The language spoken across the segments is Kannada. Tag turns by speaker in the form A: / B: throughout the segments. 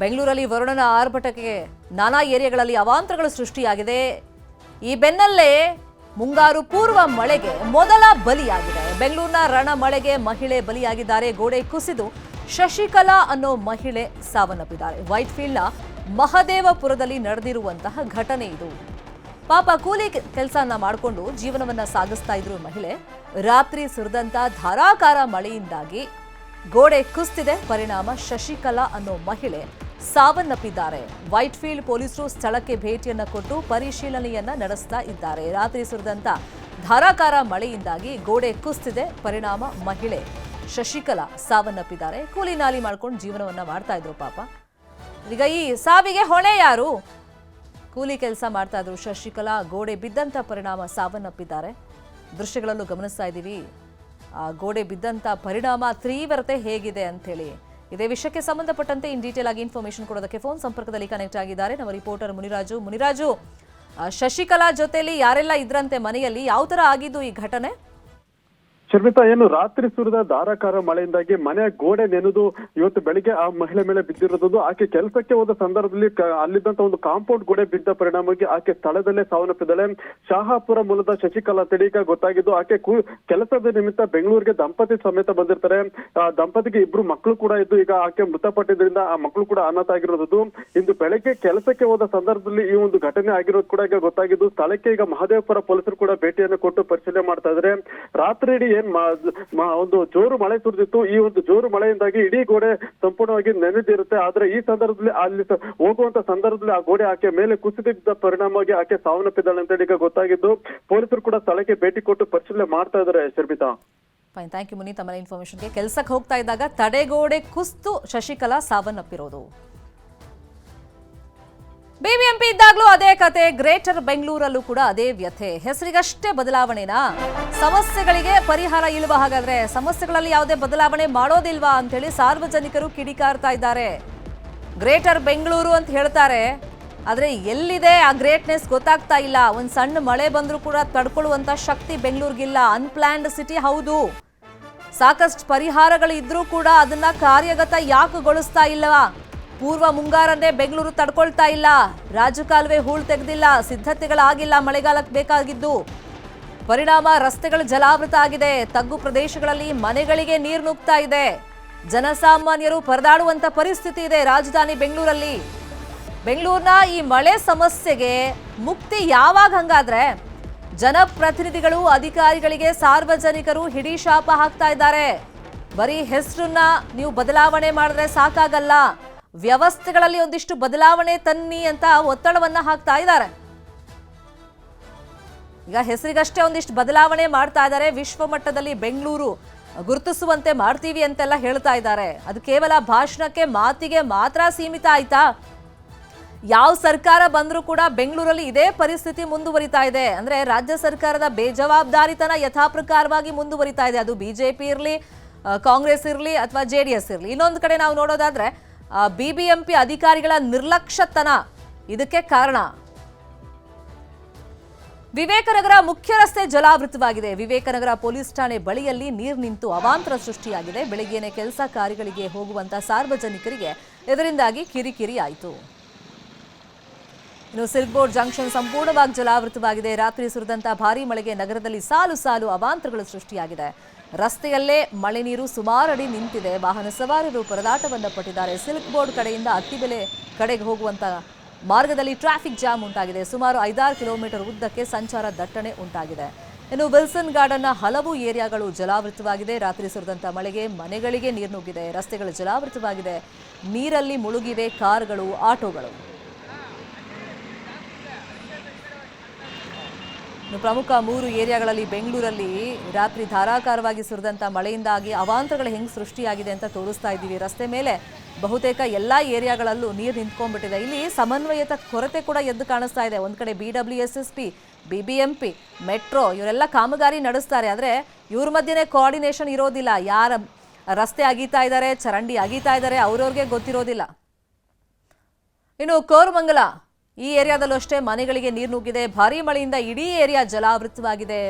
A: ಬೆಂಗಳೂರಲ್ಲಿ ವರುಣನ ಆರ್ಭಟಕ್ಕೆ ನಾನಾ ಏರಿಯಾಗಳಲ್ಲಿ ಅವಾಂತರಗಳು ಸೃಷ್ಟಿಯಾಗಿದೆ. ಈ ಬೆನ್ನಲ್ಲೇ ಮುಂಗಾರು ಪೂರ್ವ ಮಳೆಗೆ ಮೊದಲ ಬಲಿಯಾಗಿದೆ. ಬೆಂಗಳೂರಿನ ರಣ ಮಳೆಗೆ ಮಹಿಳೆ ಬಲಿಯಾಗಿದ್ದಾರೆ. ಗೋಡೆ ಕುಸಿದು ಶಶಿಕಲಾ ಅನ್ನೋ ಮಹಿಳೆ ಸಾವನ್ನಪ್ಪಿದ್ದಾರೆ. ವೈಟ್ಫೀಲ್ಡ್ನ ಮಹದೇವಪುರದಲ್ಲಿ ನಡೆದಿರುವಂತಹ ಘಟನೆ ಇದು. ಪಾಪ ಕೂಲಿ ಕೆಲಸನ ಮಾಡಿಕೊಂಡು ಜೀವನವನ್ನ ಸಾಗಿಸ್ತಾ ಇದ್ರು ಮಹಿಳೆ. ರಾತ್ರಿ ಸುರಿದಂತ ಧಾರಾಕಾರ ಮಳೆಯಿಂದಾಗಿ ಗೋಡೆ ಕುಸಿದಿದೆ. ಪರಿಣಾಮ ಶಶಿಕಲಾ ಅನ್ನೋ ಮಹಿಳೆ ಸಾವನ್ನಪ್ಪಿದ್ದಾರೆ. ವೈಟ್ಫೀಲ್ಡ್ ಪೊಲೀಸರು ಸ್ಥಳಕ್ಕೆ ಭೇಟಿಯನ್ನ ಕೊಟ್ಟು ಪರಿಶೀಲನೆಯನ್ನ ನಡೆಸ್ತಾ ಇದ್ದಾರೆ. ರಾತ್ರಿ ಸುರಿದಂತ ಧಾರಾಕಾರ ಮಳೆಯಿಂದಾಗಿ ಗೋಡೆ ಕುಸಿದಿದೆ. ಪರಿಣಾಮ ಮಹಿಳೆ ಶಶಿಕಲಾ ಸಾವನ್ನಪ್ಪಿದ್ದಾರೆ. ಕೂಲಿ ನಾಲಿ ಮಾಡ್ಕೊಂಡು ಜೀವನವನ್ನ ಮಾಡ್ತಾ ಇದ್ರು ಪಾಪ. ಈಗ ಈ ಸಾವಿಗೆ ಹೊಣೆ ಯಾರು? ಕೂಲಿ ಕೆಲಸ ಮಾಡ್ತಾ ಇದ್ರು ಶಶಿಕಲಾ. ಗೋಡೆ ಬಿದ್ದಂತ ಪರಿಣಾಮ ಸಾವನ್ನಪ್ಪಿದ್ದಾರೆ. ದೃಶ್ಯಗಳಲ್ಲೂ ಗಮನಿಸ್ತಾ ಇದ್ದೀವಿ ಆ ಗೋಡೆ ಬಿದ್ದಂತ ಪರಿಣಾಮ ತೀವ್ರತೆ ಹೇಗಿದೆ ಅಂತ ಹೇಳಿ. ಇದೇ ವಿಷಯಕ್ಕೆ ಸಂಬಂಧಪಟ್ಟಂತೆ ಇನ್ ಡೀಟೇಲ್ ಆಗಿ ಇನ್ಫಾರ್ಮೇಶನ್ ಕೊಡೋದಕ್ಕೆ ಫೋನ್ ಸಂಪರ್ಕದಲ್ಲಿ ಕನೆಕ್ಟ್ ಆಗಿದ್ದಾರೆ ನಮ್ಮ ರಿಪೋರ್ಟರ್ ಮುನಿರಾಜು. ಶಶಿಕಲಾ ಜೊತೆಲಿ ಯಾರೆಲ್ಲ ಇದ್ರಂತೆ ಮನೆಯಲ್ಲಿ? ಯಾವ ತರ ಆಗಿದ್ದು ಈ ಘಟನೆ?
B: ಶರ್ಮಿತಾ, ಏನು ರಾತ್ರಿ ಸುರಿದ ಧಾರಾಕಾರ ಮಳೆಯಿಂದಾಗಿ ಮನೆಯ ಗೋಡೆ ನೆನೆದು ಇವತ್ತು ಬೆಳಿಗ್ಗೆ ಆ ಮಹಿಳೆ ಮೇಲೆ ಬಿದ್ದಿರೋದು. ಆಕೆ ಕೆಲಸಕ್ಕೆ ಹೋದ ಸಂದರ್ಭದಲ್ಲಿ ಅಲ್ಲಿದ್ದಂತ ಒಂದು ಕಾಂಪೌಂಡ್ ಗೋಡೆ ಬಿದ್ದ ಪರಿಣಾಮವಾಗಿ ಆಕೆ ಸ್ಥಳದಲ್ಲೇ ಸಾವನ್ನಪ್ಪಿದ್ದಾಳೆ. ಶಹಾಪುರ ಮೂಲದ ಶಶಿಕಲಾ ತಡೀಕ ಗೊತ್ತಾಗಿದ್ದು. ಆಕೆ ಕೆಲಸದ ನಿಮಿತ್ತ ಬೆಂಗಳೂರಿಗೆ ದಂಪತಿ ಸಮೇತ ಬಂದಿರ್ತಾರೆ. ಆ ದಂಪತಿಗೆ ಇಬ್ರು ಮಕ್ಕಳು ಕೂಡ ಇದ್ದು. ಈಗ ಆಕೆ ಮೃತಪಟ್ಟಿದ್ರಿಂದ ಆ ಮಕ್ಕಳು ಕೂಡ ಅನಾಥ ಆಗಿರೋದು. ಇಂದು ಬೆಳಗ್ಗೆ ಕೆಲಸಕ್ಕೆ ಹೋದ ಸಂದರ್ಭದಲ್ಲಿ ಈ ಒಂದು ಘಟನೆ ಆಗಿರೋದು ಕೂಡ ಈಗ ಗೊತ್ತಾಗಿದ್ದು. ಸ್ಥಳಕ್ಕೆ ಈಗ ಮಹದೇವಪುರ ಪೊಲೀಸರು ಕೂಡ ಭೇಟಿಯನ್ನು ಕೊಟ್ಟು ಪರಿಶೀಲನೆ ಮಾಡ್ತಾ ಇದ್ದಾರೆ. ರಾತ್ರಿ ಇಡೀ ಒಂದು ಜೋರು ಮಳೆ ಸುರಿದಿತ್ತು. ಈ ಒಂದು ಜೋರು ಮಳೆಯಿಂದಾಗಿ ಇಡೀ ಗೋಡೆ ಸಂಪೂರ್ಣವಾಗಿ ನೆನೆದಿರುತ್ತೆ. ಆದ್ರೆ ಈ ಸಂದರ್ಭದಲ್ಲಿ ಅಲ್ಲಿ ಹೋಗುವಂತ ಸಂದರ್ಭದಲ್ಲಿ ಆ ಗೋಡೆ ಆಕೆ ಮೇಲೆ ಕುಸಿದಿದ್ದ ಪರಿಣಾಮವಾಗಿ ಆಕೆ ಸಾವನ್ನಪ್ಪಿದ್ದಾಳೆ ಅಂತ ಈಗ ಗೊತ್ತಾಗಿದ್ದು. ಪೊಲೀಸರು ಕೂಡ ಸ್ಥಳಕ್ಕೆ ಭೇಟಿ ಕೊಟ್ಟು ಪರಿಶೀಲನೆ ಮಾಡ್ತಾ ಇದ್ದಾರೆ. ಶರ್ಮಿತಾ,
A: ಫೈನ್, ಥ್ಯಾಂಕ್ ಯು ಮುನಿ ತಮ್ಮ ಇನ್ಫಾರ್ಮೇಶನ್ಗೆ. ಕೆಲಸಕ್ಕೆ ಹೋಗ್ತಾ ಇದ್ದಾಗ ತಡೆಗೋಡೆ ಕುಸಿದು ಶಶಿಕಲಾ ಸಾವನ್ನಪ್ಪಿರೋದು. ಬಿಬಿಎಂಪಿ ಇದ್ದಾಗಲೂ ಅದೇ ಕತೆ, ಗ್ರೇಟರ್ ಬೆಂಗಳೂರಲ್ಲೂ ಕೂಡ ಅದೇ ವ್ಯಥೆ. ಹೆಸರಿಗಷ್ಟೇ ಬದಲಾವಣೆನಾ? ಸಮಸ್ಯೆಗಳಿಗೆ ಪರಿಹಾರ ಇಲ್ವಾ? ಹಾಗಾದ್ರೆ ಸಮಸ್ಯೆಗಳಲ್ಲಿ ಯಾವುದೇ ಬದಲಾವಣೆ ಮಾಡೋದಿಲ್ವಾ ಅಂತೇಳಿ ಸಾರ್ವಜನಿಕರು ಕಿಡಿಕಾರ್ತಾ ಇದ್ದಾರೆ. ಗ್ರೇಟರ್ ಬೆಂಗಳೂರು ಅಂತ ಹೇಳ್ತಾರೆ, ಆದ್ರೆ ಎಲ್ಲಿದೆ ಆ ಗ್ರೇಟ್ನೆಸ್ ಗೊತ್ತಾಗ್ತಾ ಇಲ್ಲ. ಒಂದ್ ಸಣ್ಣ ಮಳೆ ಬಂದ್ರೂ ಕೂಡ ತಡ್ಕೊಳ್ಳುವಂತ ಶಕ್ತಿ ಬೆಂಗಳೂರಿಗಿಲ್ಲ. ಅನ್ಪ್ಲಾನ್ಡ್ ಸಿಟಿ ಹೌದು, ಸಾಕಷ್ಟು ಪರಿಹಾರಗಳು ಇದ್ರೂ ಕೂಡ ಅದನ್ನ ಕಾರ್ಯಗತ ಯಾಕೆಗೊಳಿಸ್ತಾ ಇಲ್ಲವಾ? ಪೂರ್ವ ಮುಂಗಾರನ್ನೇ ಬೆಂಗಳೂರು ತಡ್ಕೊಳ್ತಾ ಇಲ್ಲ. ರಾಜಕಾಲುವೆ ಹೂಳು ತೆಗೆದಿಲ್ಲ, ಸಿದ್ಧತೆಗಳಾಗಿಲ್ಲ ಮಳೆಗಾಲಕ್ಕೆ ಬೇಕಾಗಿದ್ದು. ಪರಿಣಾಮ ರಸ್ತೆಗಳು ಜಲಾವೃತ ಆಗಿದೆ. ತಗ್ಗು ಪ್ರದೇಶಗಳಲ್ಲಿ ಮನೆಗಳಿಗೆ ನೀರು ನುಗ್ತಾ ಇದೆ. ಜನಸಾಮಾನ್ಯರು ಪರದಾಡುವಂತ ಪರಿಸ್ಥಿತಿ ಇದೆ ರಾಜಧಾನಿ ಬೆಂಗಳೂರಲ್ಲಿ. ಬೆಂಗಳೂರಿನ ಈ ಮಳೆ ಸಮಸ್ಯೆಗೆ ಮುಕ್ತಿ ಯಾವಾಗ? ಹಂಗಾದ್ರೆ ಜನಪ್ರತಿನಿಧಿಗಳು, ಅಧಿಕಾರಿಗಳಿಗೆ ಸಾರ್ವಜನಿಕರು ಹಿಡಿಶಾಪ ಹಾಕ್ತಾ ಇದ್ದಾರೆ. ಬರೀ ಹೆಸರನ್ನ ನೀವು ಬದಲಾವಣೆ ಮಾಡಿದ್ರೆ ಸಾಕಾಗಲ್ಲ, ವ್ಯವಸ್ಥೆಗಳಲ್ಲಿ ಒಂದಿಷ್ಟು ಬದಲಾವಣೆ ತನ್ನಿ ಅಂತ ಒತ್ತಡವನ್ನ ಹಾಕ್ತಾ ಇದ್ದಾರೆ. ಈಗ ಹೆಸರಿಗಷ್ಟೇ ಒಂದಿಷ್ಟು ಬದಲಾವಣೆ ಮಾಡ್ತಾ ಇದ್ದಾರೆ. ವಿಶ್ವ ಮಟ್ಟದಲ್ಲಿ ಬೆಂಗಳೂರು ಗುರುತಿಸುವಂತೆ ಮಾಡ್ತೀವಿ ಅಂತೆಲ್ಲ ಹೇಳ್ತಾ ಇದ್ದಾರೆ. ಅದು ಕೇವಲ ಭಾಷಣಕ್ಕೆ, ಮಾತಿಗೆ ಮಾತ್ರ ಸೀಮಿತ ಆಯ್ತಾ? ಯಾವ ಸರ್ಕಾರ ಬಂದ್ರೂ ಕೂಡ ಬೆಂಗಳೂರಲ್ಲಿ ಇದೇ ಪರಿಸ್ಥಿತಿ ಮುಂದುವರಿತಾ ಇದೆ. ಅಂದ್ರೆ ರಾಜ್ಯ ಸರ್ಕಾರದ ಬೇಜವಾಬ್ದಾರಿತನ ಯಥಾಪ್ರಕಾರವಾಗಿ ಮುಂದುವರಿತಾ ಇದೆ. ಅದು ಬಿಜೆಪಿ ಇರಲಿ, ಕಾಂಗ್ರೆಸ್ ಇರಲಿ ಅಥವಾ JDS ಇರಲಿ. ಇನ್ನೊಂದು ಕಡೆ ನಾವು ನೋಡೋದಾದ್ರೆ ಬಿಬಿಎಂಪಿ ಅಧಿಕಾರಿಗಳ ನಿರ್ಲಕ್ಷ್ಯತನ ಇದಕ್ಕೆ ಕಾರಣ. ವಿವೇಕನಗರ ಮುಖ್ಯ ರಸ್ತೆ ಜಲಾವೃತವಾಗಿದೆ. ವಿವೇಕನಗರ ಪೊಲೀಸ್ ಠಾಣೆ ಬಳಿಯಲ್ಲಿ ನೀರು ನಿಂತು ಅವಾಂತರ ಸೃಷ್ಟಿಯಾಗಿದೆ. ಬೆಳಗ್ಗೆನೆ ಕೆಲಸ ಕಾರ್ಯಗಳಿಗೆ ಹೋಗುವಂತ ಸಾರ್ವಜನಿಕರಿಗೆ ಇದರಿಂದಾಗಿ ಕಿರಿಕಿರಿ ಆಯಿತು. ಇನ್ನು ಸಿಲ್ಕ್ ಬೋರ್ಡ್ ಜಂಕ್ಷನ್ ಸಂಪೂರ್ಣವಾಗಿ ಜಲಾವೃತವಾಗಿದೆ. ರಾತ್ರಿ ಸುರಿದಂತ ಭಾರೀ ಮಳೆಗೆ ನಗರದಲ್ಲಿ ಸಾಲು ಸಾಲು ಅವಾಂತರಗಳು ಸೃಷ್ಟಿಯಾಗಿದೆ. ರಸ್ತೆಯಲ್ಲೇ ಮಳೆ ನೀರು ಸುಮಾರು ಅಡಿ ನಿಂತಿದೆ. ವಾಹನ ಸವಾರರು ಪರದಾಟವನ್ನು ಪಟ್ಟಿದ್ದಾರೆ. ಸಿಲ್ಕ್ ಬೋರ್ಡ್ ಕಡೆಯಿಂದ ಅತ್ತಿಬೆಲೆ ಕಡೆಗೆ ಹೋಗುವಂತ ಮಾರ್ಗದಲ್ಲಿ ಟ್ರಾಫಿಕ್ ಜಾಮ್ ಉಂಟಾಗಿದೆ. ಸುಮಾರು 5-6 ಕಿಲೋಮೀಟರ್ ಉದ್ದಕ್ಕೆ ಸಂಚಾರ ದಟ್ಟಣೆ ಉಂಟಾಗಿದೆ. ಇನ್ನು ವಿಲ್ಸನ್ ಗಾರ್ಡನ್ನ ಹಲವು ಏರಿಯಾಗಳು ಜಲಾವೃತವಾಗಿದೆ. ರಾತ್ರಿ ಸುರಿದಂತ ಮಳೆಗೆ ಮನೆಗಳಿಗೆ ನೀರು ನುಗ್ಗಿದೆ. ರಸ್ತೆಗಳು ಜಲಾವೃತವಾಗಿದೆ. ನೀರಲ್ಲಿ ಮುಳುಗಿವೆ ಕಾರುಗಳು, ಆಟೋಗಳು. ಪ್ರಮುಖ 3 ಏರಿಯಾಗಳಲ್ಲಿ ಬೆಂಗಳೂರಲ್ಲಿ ರಾತ್ರಿ ಧಾರಾಕಾರವಾಗಿ ಸುರಿದಂತ ಮಳೆಯಿಂದಾಗಿ ಅವಾಂತರಗಳು ಹೆಂಗ್ ಸೃಷ್ಟಿಯಾಗಿದೆ ಅಂತ ತೋರಿಸ್ತಾ ಇದ್ದೀವಿ. ರಸ್ತೆ ಮೇಲೆ ಬಹುತೇಕ ಎಲ್ಲಾ ಏರಿಯಾಗಳಲ್ಲೂ ನೀರು ನಿಂತ್ಕೊಂಡ್ಬಿಟ್ಟಿದೆ. ಇಲ್ಲಿ ಸಮನ್ವಯದ ಕೊರತೆ ಕೂಡ ಎದ್ದು ಕಾಣಿಸ್ತಾ ಇದೆ. ಒಂದ್ ಕಡೆ BWSSP, BBMP, ಮೆಟ್ರೋ ಇವರೆಲ್ಲ ಕಾಮಗಾರಿ ನಡೆಸ್ತಾರೆ. ಆದ್ರೆ ಇವ್ರ ಮಧ್ಯೆ ಕೋಆರ್ಡಿನೇಷನ್ ಇರೋದಿಲ್ಲ. ಯಾರ ರಸ್ತೆ ಅಗೀತಾ ಇದ್ದಾರೆ, ಚರಂಡಿ ಅಗೀತಾ ಇದ್ದಾರೆ, ಅವ್ರವ್ರಿಗೆ ಗೊತ್ತಿರೋದಿಲ್ಲ. ಇನ್ನು ಕೋರಮಂಗಲ ಈ ಏರಿಯಾದಲ್ಲೂ ಅಷ್ಟೇ ಮನೆಗಳಿಗೆ ನೀರು ನುಗ್ಗಿದೆ. ಭಾರೀ ಮಳೆಯಿಂದ ಇಡೀ ಏರಿಯಾ ಜಲಾವೃತವಾಗಿದೆ.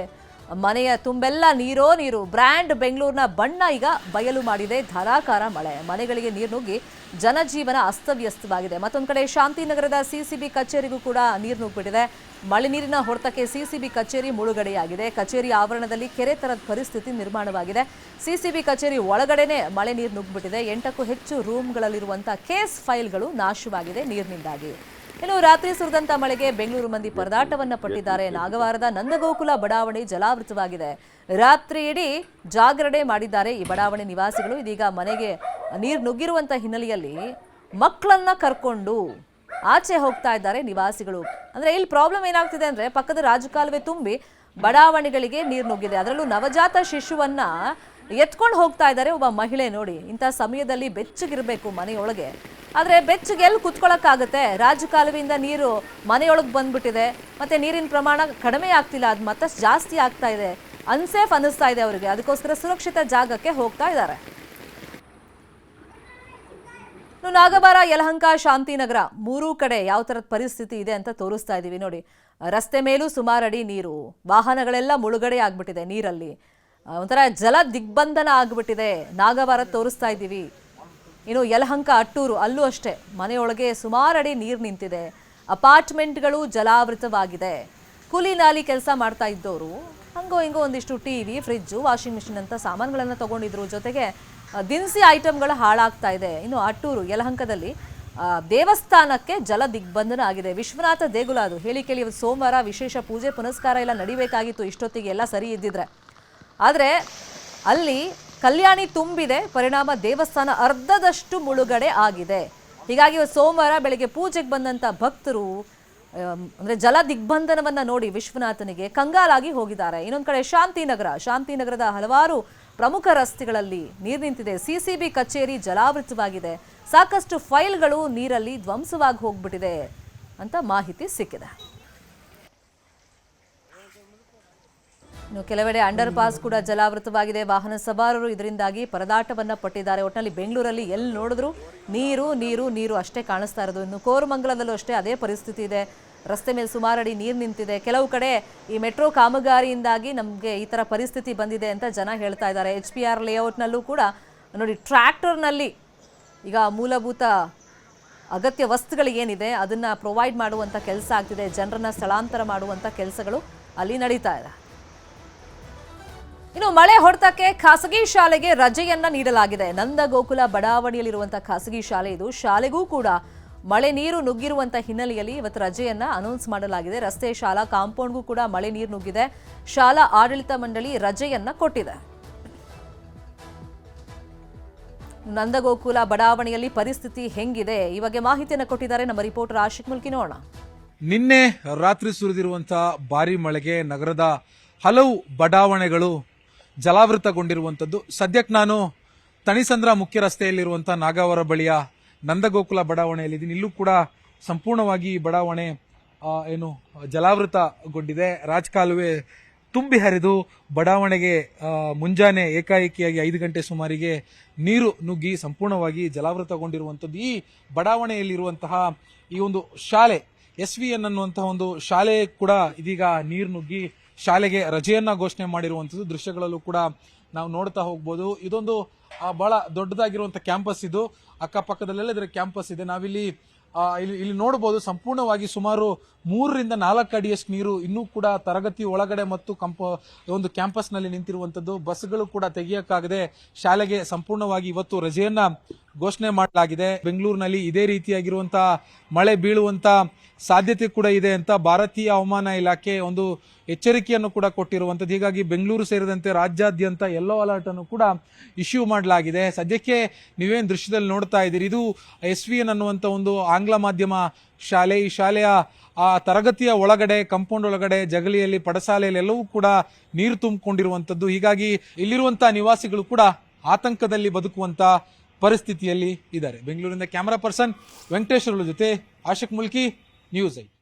A: ಮನೆಯ ತುಂಬೆಲ್ಲ ನೀರೋ ನೀರು. ಬ್ರ್ಯಾಂಡ್ ಬೆಂಗಳೂರಿನ ಬಣ್ಣ ಈಗ ಬಯಲು ಮಾಡಿದೆ ಧಾರಾಕಾರ ಮಳೆ. ಮನೆಗಳಿಗೆ ನೀರು ನುಗ್ಗಿ ಜನಜೀವನ ಅಸ್ತವ್ಯಸ್ತವಾಗಿದೆ. ಮತ್ತೊಂದು ಕಡೆ ಶಾಂತಿನಗರದ ಸಿಸಿಬಿ ಕಚೇರಿಗೂ ಕೂಡ ನೀರು ನುಗ್ಗಿಬಿಟ್ಟಿದೆ. ಮಳೆ ನೀರಿನ ಹೊಡೆತಕ್ಕೆ ಸಿಸಿಬಿ ಕಚೇರಿ ಮುಳುಗಡೆಯಾಗಿದೆ. ಕಚೇರಿ ಆವರಣದಲ್ಲಿ ಕೆರೆ ತರದ ಪರಿಸ್ಥಿತಿ ನಿರ್ಮಾಣವಾಗಿದೆ. ಸಿಸಿಬಿ ಕಚೇರಿ ಒಳಗಡೆನೆ ಮಳೆ ನೀರು ನುಗ್ಗಿಬಿಟ್ಟಿದೆ. 8ಕ್ಕೂ ಹೆಚ್ಚು ರೂಮ್ಗಳಲ್ಲಿರುವಂತಹ ಕೇಸ್ ಫೈಲ್ಗಳು ನಾಶವಾಗಿದೆ ನೀರಿನಿಂದಾಗಿ. ಇನ್ನು ರಾತ್ರಿ ಸುರಿದಂತ ಮಳೆಗೆ ಬೆಂಗಳೂರು ಮಂದಿ ಪರದಾಟವನ್ನ ಪಟ್ಟಿದ್ದಾರೆ. ನಾಗವಾರದ ನಂದಗೋಕುಲ ಬಡಾವಣೆ ಜಲಾವೃತವಾಗಿದೆ. ರಾತ್ರಿ ಇಡೀ ಜಾಗರಣೆ ಮಾಡಿದ್ದಾರೆ ಈ ಬಡಾವಣೆ ನಿವಾಸಿಗಳು. ಇದೀಗ ಮನೆಗೆ ನೀರು ನುಗ್ಗಿರುವಂತ ಹಿನ್ನೆಲೆಯಲ್ಲಿ ಮಕ್ಕಳನ್ನ ಕರ್ಕೊಂಡು ಆಚೆ ಹೋಗ್ತಾ ಇದ್ದಾರೆ ನಿವಾಸಿಗಳು. ಅಂದ್ರೆ ಇಲ್ಲಿ ಪ್ರಾಬ್ಲಮ್ ಏನಾಗ್ತಿದೆ ಅಂದ್ರೆ ಪಕ್ಕದ ರಾಜಕಾಲುವೆ ತುಂಬಿ ಬಡಾವಣೆಗಳಿಗೆ ನೀರು ನುಗ್ಗಿದೆ. ಅದರಲ್ಲೂ ನವಜಾತ ಶಿಶುವನ್ನ ಎತ್ಕೊಂಡು ಹೋಗ್ತಾ ಇದ್ದಾರೆ ಒಬ್ಬ ಮಹಿಳೆ. ನೋಡಿ, ಇಂಥ ಸಮಯದಲ್ಲಿ ಬೆಚ್ಚಗಿರ್ಬೇಕು ಮನೆಯೊಳಗೆ, ಆದ್ರೆ ಬೆಚ್ಚಗೆ ಎಲ್ಲಿ ಕುತ್ಕೊಳ್ಳೋಕ್ಕಾಗತ್ತೆ? ರಾಜಕಾಲುವೆಯಿಂದ ನೀರು ಮನೆಯೊಳಗೆ ಬಂದ್ಬಿಟ್ಟಿದೆ. ಮತ್ತೆ ನೀರಿನ ಪ್ರಮಾಣ ಕಡಿಮೆ ಆಗ್ತಿಲ್ಲ, ಅದು ಮತ್ತಷ್ಟು ಜಾಸ್ತಿ ಆಗ್ತಾ ಇದೆ. ಅನ್ಸೇಫ್ ಅನ್ನಿಸ್ತಾ ಇದೆ ಅವರಿಗೆ. ಅದಕ್ಕೋಸ್ಕರ ಸುರಕ್ಷಿತ ಜಾಗಕ್ಕೆ ಹೋಗ್ತಾ ಇದ್ದಾರೆ. ನಾಗವಾರ, ಯಲಹಂಕ, ಶಾಂತಿನಗರ ಮೂರೂ ಕಡೆ ಯಾವ ಥರದ ಪರಿಸ್ಥಿತಿ ಇದೆ ಅಂತ ತೋರಿಸ್ತಾ ಇದ್ದೀವಿ ನೋಡಿ. ರಸ್ತೆ ಮೇಲೂ ಸುಮಾರು ಅಡಿ ನೀರು, ವಾಹನಗಳೆಲ್ಲ ಮುಳುಗಡೆ ಆಗ್ಬಿಟ್ಟಿದೆ ನೀರಲ್ಲಿ. ಒಂಥರ ಜಲ ದಿಗ್ಬಂಧನ ಆಗ್ಬಿಟ್ಟಿದೆ. ನಾಗವಾರ ತೋರಿಸ್ತಾ ಇದ್ದೀವಿ. ಇನ್ನು ಯಲಹಂಕ, ಅಟ್ಟೂರು ಅಲ್ಲೂ ಅಷ್ಟೇ ಮನೆಯೊಳಗೆ ಸುಮಾರು ಅಡಿ ನೀರು ನಿಂತಿದೆ. ಅಪಾರ್ಟ್ಮೆಂಟ್ಗಳು ಜಲಾವೃತವಾಗಿದೆ. ಕೂಲಿ ನಾಲಿ ಕೆಲಸ ಮಾಡ್ತಾ ಇದ್ದವರು ಹಂಗೋ ಹಿಂಗೋ ಒಂದಿಷ್ಟು ಟಿವಿ, ಫ್ರಿಜ್ಜು, ವಾಷಿಂಗ್ ಮಿಷಿನ್ ಅಂತ ಸಾಮಾನುಗಳನ್ನು ತಗೊಂಡಿದ್ರು. ಜೊತೆಗೆ ದಿನಸಿ ಐಟಮ್ಗಳು ಹಾಳಾಗ್ತಾ ಇದೆ. ಇನ್ನು ಅಟ್ಟೂರು, ಯಲಹಂಕದಲ್ಲಿ ದೇವಸ್ಥಾನಕ್ಕೆ ಜಲ ದಿಗ್ಬಂಧನ ಆಗಿದೆ. ವಿಶ್ವನಾಥ ದೇಗುಲ ಅದು ಹೇಳಿ ಕೇಳಿ ಸೋಮವಾರ ವಿಶೇಷ ಪೂಜೆ ಪುನಸ್ಕಾರ ಎಲ್ಲ ನಡಿಬೇಕಾಗಿತ್ತು ಇಷ್ಟೊತ್ತಿಗೆ ಎಲ್ಲ ಸರಿ ಇದ್ದಿದ್ರೆ. ಆದರೆ ಅಲ್ಲಿ ಕಲ್ಯಾಣಿ ತುಂಬಿದೆ. ಪರಿಣಾಮ ದೇವಸ್ಥಾನ ಅರ್ಧದಷ್ಟು ಮುಳುಗಡೆ ಆಗಿದೆ. ಹೀಗಾಗಿ ಸೋಮವಾರ ಬೆಳಗ್ಗೆ ಪೂಜೆಗೆ ಬಂದಂಥ ಭಕ್ತರು ಅಂದರೆ ಜಲ ದಿಗ್ಬಂಧನವನ್ನು ನೋಡಿ ವಿಶ್ವನಾಥನಿಗೆ ಕಂಗಾಲಾಗಿ ಹೋಗಿದ್ದಾರೆ. ಇನ್ನೊಂದು ಕಡೆ ಶಾಂತಿನಗರದ ಹಲವಾರು ಪ್ರಮುಖ ರಸ್ತೆಗಳಲ್ಲಿ ನೀರು ನಿಂತಿದೆ. ಸಿಸಿಬಿ ಕಚೇರಿ ಜಲಾವೃತವಾಗಿದೆ. ಸಾಕಷ್ಟು ಫೈಲ್ಗಳು ನೀರಲ್ಲಿ ಧ್ವಂಸವಾಗಿ ಹೋಗ್ಬಿಟ್ಟಿದೆ ಅಂತ ಮಾಹಿತಿ ಸಿಕ್ಕಿದೆ. ಇನ್ನು ಕೆಲವೆಡೆ ಅಂಡರ್ ಪಾಸ್ ಕೂಡ ಜಲಾವೃತವಾಗಿದೆ. ವಾಹನ ಸವಾರರು ಇದರಿಂದಾಗಿ ಪರದಾಟವನ್ನ ಪಟ್ಟಿದ್ದಾರೆ. ಒಟ್ಟಿನಲ್ಲಿ ಬೆಂಗಳೂರಲ್ಲಿ ಎಲ್ಲಿ ನೋಡಿದ್ರು ನೀರು ನೀರು ನೀರು ಅಷ್ಟೇ ಕಾಣಿಸ್ತಾ ಇರೋದು. ಇನ್ನು ಕೋರಮಂಗಲದಲ್ಲೂ ಅಷ್ಟೇ ಅದೇ ಪರಿಸ್ಥಿತಿ ಇದೆ. ರಸ್ತೆ ಮೇಲೆ ಸುಮಾರು ಅಡಿ ನೀರು ನಿಂತಿದೆ. ಕೆಲವು ಕಡೆ ಈ ಮೆಟ್ರೋ ಕಾಮಗಾರಿಯಿಂದಾಗಿ ನಮಗೆ ಈ ಥರ ಪರಿಸ್ಥಿತಿ ಬಂದಿದೆ ಅಂತ ಜನ ಹೇಳ್ತಾ ಇದ್ದಾರೆ. HPR ಲೇಔಟ್ನಲ್ಲೂ ಕೂಡ ನೋಡಿ, ಟ್ರ್ಯಾಕ್ಟರ್ನಲ್ಲಿ ಈಗ ಮೂಲಭೂತ ಅಗತ್ಯ ವಸ್ತುಗಳು ಏನಿದೆ ಅದನ್ನು ಪ್ರೊವೈಡ್ ಮಾಡುವಂಥ ಕೆಲಸ ಆಗ್ತಿದೆ. ಜನರನ್ನ ಸ್ಥಳಾಂತರ ಮಾಡುವಂಥ ಕೆಲಸಗಳು ಅಲ್ಲಿ ನಡೀತಾ ಇದೆ. ಇನ್ನು ಮಳೆ ಹೊಡೆತಕ್ಕೆ ಖಾಸಗಿ ಶಾಲೆಗೆ ರಜೆಯನ್ನ ನೀಡಲಾಗಿದೆ. ನಂದಗೋಕುಲ ಬಡಾವಣೆಯಲ್ಲಿರುವಂತಹ ಖಾಸಗಿ ಶಾಲೆ ಇದು. ಶಾಲೆಗೂ ಕೂಡ ಮಳೆ ನೀರು ನುಗ್ಗಿರುವಂತ ಹಿನ್ನೆಲೆಯಲ್ಲಿ ಇವತ್ತು ರಜೆಯನ್ನ ಅನೌನ್ಸ್ ಮಾಡಲಾಗಿದೆ. ರಸ್ತೆ ಶಾಲಾ ಕಾಂಪೌಂಡ್ಗೂ ಕೂಡ ಮಳೆ ನೀರು ನುಗ್ಗಿದೆ. ಶಾಲಾ ಆಡಳಿತ ಮಂಡಳಿ ರಜೆಯನ್ನ ಕೊಟ್ಟಿದೆ. ನಂದಗೋಕುಲ ಬಡಾವಣೆಯಲ್ಲಿ ಪರಿಸ್ಥಿತಿ ಹೆಂಗಿದೆ ಈ ಬಗ್ಗೆ ಮಾಹಿತಿಯನ್ನು ಕೊಟ್ಟಿದ್ದಾರೆ ನಮ್ಮ ರಿಪೋರ್ಟರ್ ಆಶಿಕ್ ಮುಲ್ಕಿ. ನೋಡೋಣ.
C: ನಿನ್ನೆ ರಾತ್ರಿ ಸುರಿದಿರುವಂತಹ ಭಾರಿ ಮಳೆಗೆ ನಗರದ ಹಲವು ಬಡಾವಣೆಗಳು ಜಲಾವೃತಗೊಂಡಿರುವಂಥದ್ದು. ಸದ್ಯಕ್ಕೆ ನಾನು ತಣಿಸಂದ್ರ ಮುಖ್ಯ ರಸ್ತೆಯಲ್ಲಿರುವಂತಹ ನಾಗವಾರ ಬಳಿಯ ನಂದಗೋಕುಲ ಬಡಾವಣೆಯಲ್ಲಿದ್ದೀನಿ. ಇಲ್ಲೂ ಕೂಡ ಸಂಪೂರ್ಣವಾಗಿ ಈ ಬಡಾವಣೆ ಜಲಾವೃತಗೊಂಡಿದೆ. ರಾಜಕಾಲುವೆ ತುಂಬಿ ಹರಿದು ಬಡಾವಣೆಗೆ ಮುಂಜಾನೆ ಏಕಾಏಕಿಯಾಗಿ 5 ಗಂಟೆ ಸುಮಾರಿಗೆ ನೀರು ನುಗ್ಗಿ ಸಂಪೂರ್ಣವಾಗಿ ಜಲಾವೃತಗೊಂಡಿರುವಂಥದ್ದು. ಈ ಬಡಾವಣೆಯಲ್ಲಿರುವಂತಹ ಈ ಒಂದು ಶಾಲೆ SVN ಅನ್ನುವಂತಹ ಒಂದು ಶಾಲೆ ಕೂಡ ಇದೀಗ ನೀರು ನುಗ್ಗಿ ಶಾಲೆಗೆ ರಜೆಯನ್ನ ಘೋಷಣೆ ಮಾಡಿರುವಂಥದ್ದು ದೃಶ್ಯಗಳಲ್ಲೂ ಕೂಡ ನಾವು ನೋಡ್ತಾ ಹೋಗ್ಬೋದು. ಇದೊಂದು ಬಹಳ ದೊಡ್ಡದಾಗಿರುವಂತಹ ಕ್ಯಾಂಪಸ್ ಇದು. ಅಕ್ಕಪಕ್ಕದಲ್ಲೆಲ್ಲ ಇದರ ಕ್ಯಾಂಪಸ್ ಇದೆ. ನಾವಿಲ್ಲಿ ಇಲ್ಲಿ ನೋಡಬಹುದು ಸಂಪೂರ್ಣವಾಗಿ ಸುಮಾರು 3 ರಿಂದ 4 ಅಡಿಯಷ್ಟು ನೀರು ಇನ್ನೂ ಕೂಡ ತರಗತಿ ಒಳಗಡೆ ಮತ್ತು ಒಂದು ಕ್ಯಾಂಪಸ್ ನಲ್ಲಿ ನಿಂತಿರುವಂತದ್ದು. ಬಸ್ಗಳು ಕೂಡ ತೆಗೆಯಕ್ಕಾಗದೆ ಶಾಲೆಗೆ ಸಂಪೂರ್ಣವಾಗಿ ಇವತ್ತು ರಜೆಯನ್ನ ಘೋಷಣೆ ಮಾಡಲಾಗಿದೆ. ಬೆಂಗಳೂರಿನಲ್ಲಿ ಇದೇ ರೀತಿಯಾಗಿರುವಂತಹ ಮಳೆ ಬೀಳುವಂತ ಸಾಧ್ಯತೆ ಕೂಡ ಇದೆ ಅಂತ ಭಾರತೀಯ ಹವಾಮಾನ ಇಲಾಖೆ ಒಂದು ಎಚ್ಚರಿಕೆಯನ್ನು ಕೂಡ ಕೊಟ್ಟಿರುವಂತದ್ದು. ಹೀಗಾಗಿ ಬೆಂಗಳೂರು ಸೇರಿದಂತೆ ರಾಜ್ಯಾದ್ಯಂತ ಯೆಲ್ಲೋ ಅಲರ್ಟ್ ಅನ್ನು ಕೂಡ ಇಶ್ಯೂ ಮಾಡಲಾಗಿದೆ. ಸದ್ಯಕ್ಕೆ ನೀವೇನು ದೃಶ್ಯದಲ್ಲಿ ನೋಡ್ತಾ ಇದ್ದೀರಿ, ಇದು SVN ಅನ್ನುವಂತ ಒಂದು ಆಂಗ್ಲ ಮಾಧ್ಯಮ ಶಾಲೆ. ಈ ಶಾಲೆಯ ತರಗತಿಯ ಒಳಗಡೆ, ಕಾಂಪೌಂಡ್ ಒಳಗಡೆ, ಜಗಲಿಯಲ್ಲಿ, ಪಡಸಾಲೆಯಲ್ಲಿ ಎಲ್ಲವೂ ಕೂಡ ನೀರು ತುಂಬಿಕೊಂಡಿರುವಂತದ್ದು. ಹೀಗಾಗಿ ಇಲ್ಲಿರುವಂತಹ ನಿವಾಸಿಗಳು ಕೂಡ ಆತಂಕದಲ್ಲಿ ಬದುಕುವಂತ ಪರಿಸ್ಥಿತಿಯಲ್ಲಿ ಇದ್ದಾರೆ. ಬೆಂಗಳೂರಿನಿಂದ ಕ್ಯಾಮರಾ ಪರ್ಸನ್ ವೆಂಕಟೇಶ್ವರ ಜೊತೆ ಆಶಿಕ್ ಮುಲ್ಕಿ, ನ್ಯೂಸ್ 8.